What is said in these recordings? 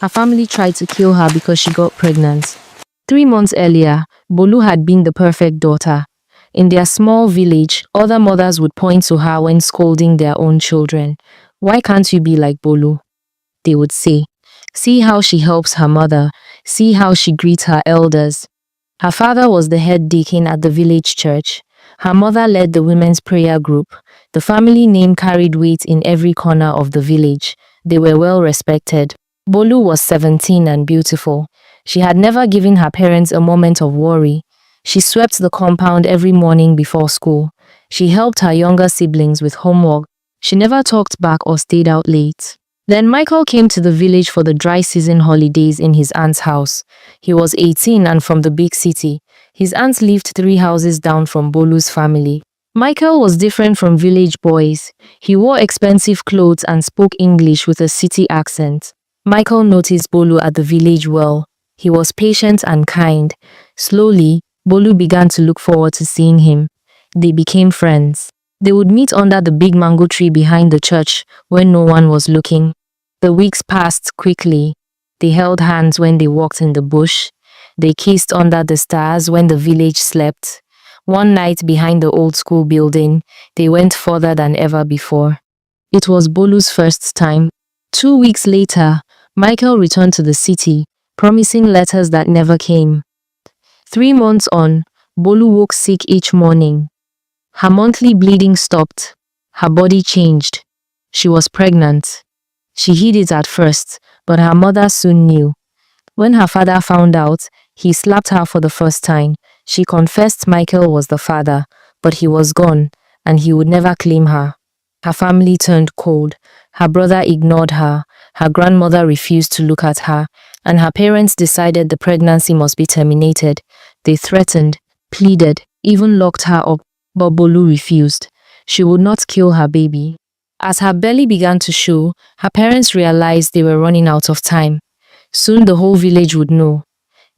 Her family tried to kill her because she got pregnant. 3 months earlier, Bolu had been the perfect daughter. In their small village, other mothers would point to her when scolding their own children. "Why can't you be like Bolu?" they would say. "See how she helps her mother. See how she greets her elders." Her father was the head deacon at the village church. Her mother led the women's prayer group. The family name carried weight in every corner of the village. They were well respected. Bolu was 17 and beautiful. She had never given her parents a moment of worry. She swept the compound every morning before school. She helped her younger siblings with homework. She never talked back or stayed out late. Then Michael came to the village for the dry season holidays in his aunt's house. He was 18 and from the big city. His aunt lived 3 houses down from Bolu's family. Michael was different from village boys. He wore expensive clothes and spoke English with a city accent. Michael noticed Bolu at the village well. He was patient and kind. Slowly, Bolu began to look forward to seeing him. They became friends. They would meet under the big mango tree behind the church when no one was looking. The weeks passed quickly. They held hands when they walked in the bush. They kissed under the stars when the village slept. One night behind the old school building, they went further than ever before. It was Bolu's first time. 2 weeks later, Michael returned to the city, promising letters that never came. 3 months on, Bolu woke sick each morning. Her monthly bleeding stopped. Her body changed. She was pregnant. She hid it at first, but her mother soon knew. When her father found out, he slapped her for the first time. She confessed Michael was the father, but he was gone, and he would never claim her. Her family turned cold. Her brother ignored her. Her grandmother refused to look at her, and her parents decided the pregnancy must be terminated. They threatened, pleaded, even locked her up. But Bolu refused. She would not kill her baby. As her belly began to show, her parents realized they were running out of time. Soon the whole village would know.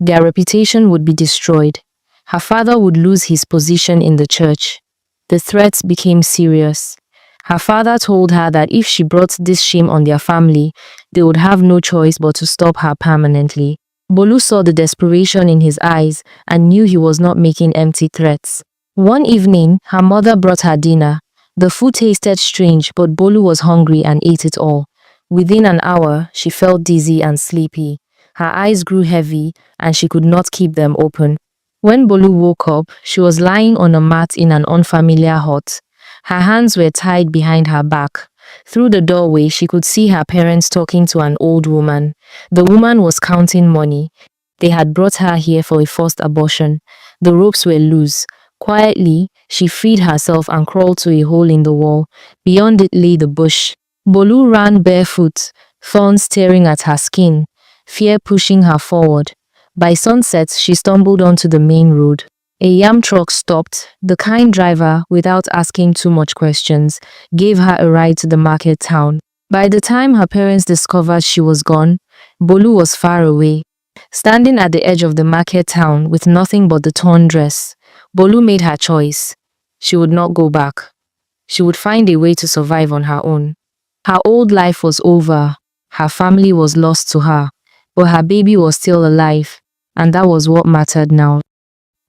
Their reputation would be destroyed. Her father would lose his position in the church. The threats became serious. Her father told her that if she brought this shame on their family, they would have no choice but to stop her permanently. Bolu saw the desperation in his eyes and knew he was not making empty threats. One evening, her mother brought her dinner. The food tasted strange, but Bolu was hungry and ate it all. Within an hour, she felt dizzy and sleepy. Her eyes grew heavy, and she could not keep them open. When Bolu woke up, she was lying on a mat in an unfamiliar hut. Her hands were tied behind her back. Through the doorway, she could see her parents talking to an old woman. The woman was counting money. They had brought her here for a forced abortion. The ropes were loose. Quietly, she freed herself and crawled to a hole in the wall. Beyond it lay the bush. Bolu ran barefoot, thorns tearing at her skin, fear pushing her forward. By sunset, she stumbled onto the main road. A yam truck stopped. The kind driver, without asking too much questions, gave her a ride to the market town. By the time her parents discovered she was gone, Bolu was far away. Standing at the edge of the market town with nothing but the torn dress, Bolu made her choice. She would not go back. She would find a way to survive on her own. Her old life was over. Her family was lost to her, but her baby was still alive, and that was what mattered now.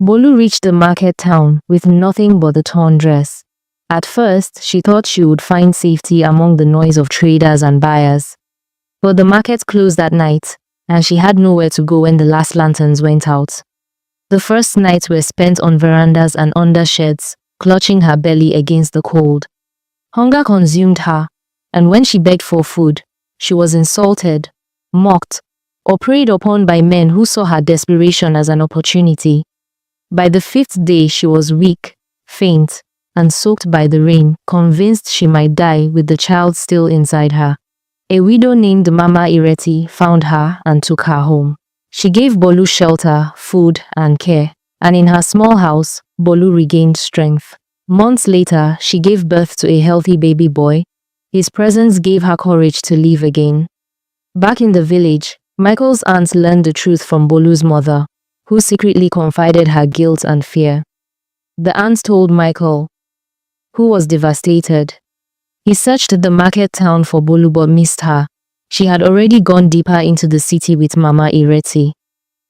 Bolu reached the market town with nothing but the torn dress. At first, she thought she would find safety among the noise of traders and buyers. But the market closed that night, and she had nowhere to go when the last lanterns went out. The first nights were spent on verandas and under sheds, clutching her belly against the cold. Hunger consumed her, and when she begged for food, she was insulted, mocked, or preyed upon by men who saw her desperation as an opportunity. By the 5th day, she was weak, faint, and soaked by the rain, convinced she might die with the child still inside her. A widow named Mama Ireti found her and took her home. She gave Bolu shelter, food, and care, and in her small house, Bolu regained strength. Months later, she gave birth to a healthy baby boy. His presence gave her courage to live again. Back in the village, Michael's aunt learned the truth from Bolu's mother, who secretly confided her guilt and fear. The aunt told Michael, who was devastated. He searched the market town for Bolu but missed her. She had already gone deeper into the city with Mama Ireti.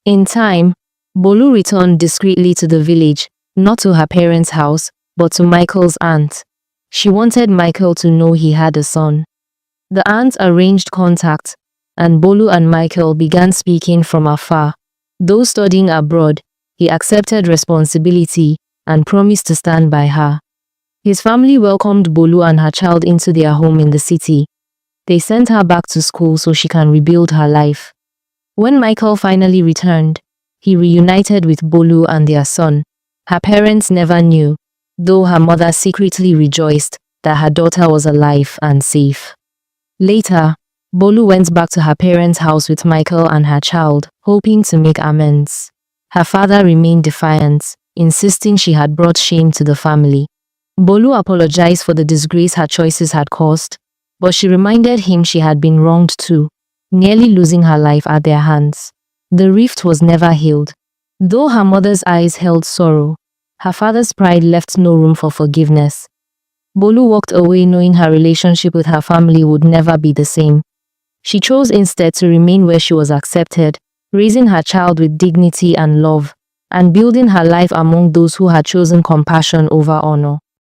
In time, Bolu returned discreetly to the village, not to her parents' house, but to Michael's aunt. She wanted Michael to know he had a son. The aunt arranged contact, and Bolu and Michael began speaking from afar. Though studying abroad, he accepted responsibility and promised to stand by her. His family welcomed Bolu and her child into their home in the city. They sent her back to school so she can rebuild her life. When Michael finally returned, he reunited with Bolu and their son. Her parents never knew, though her mother secretly rejoiced that her daughter was alive and safe. Later, Bolu went back to her parents' house with Michael and her child, hoping to make amends. Her father remained defiant, insisting she had brought shame to the family. Bolu apologized for the disgrace her choices had caused, but she reminded him she had been wronged too, nearly losing her life at their hands. The rift was never healed. Though her mother's eyes held sorrow, her father's pride left no room for forgiveness. Bolu walked away knowing her relationship with her family would never be the same. She chose instead to remain where she was accepted, raising her child with dignity and love, and building her life among those who had chosen compassion over honor.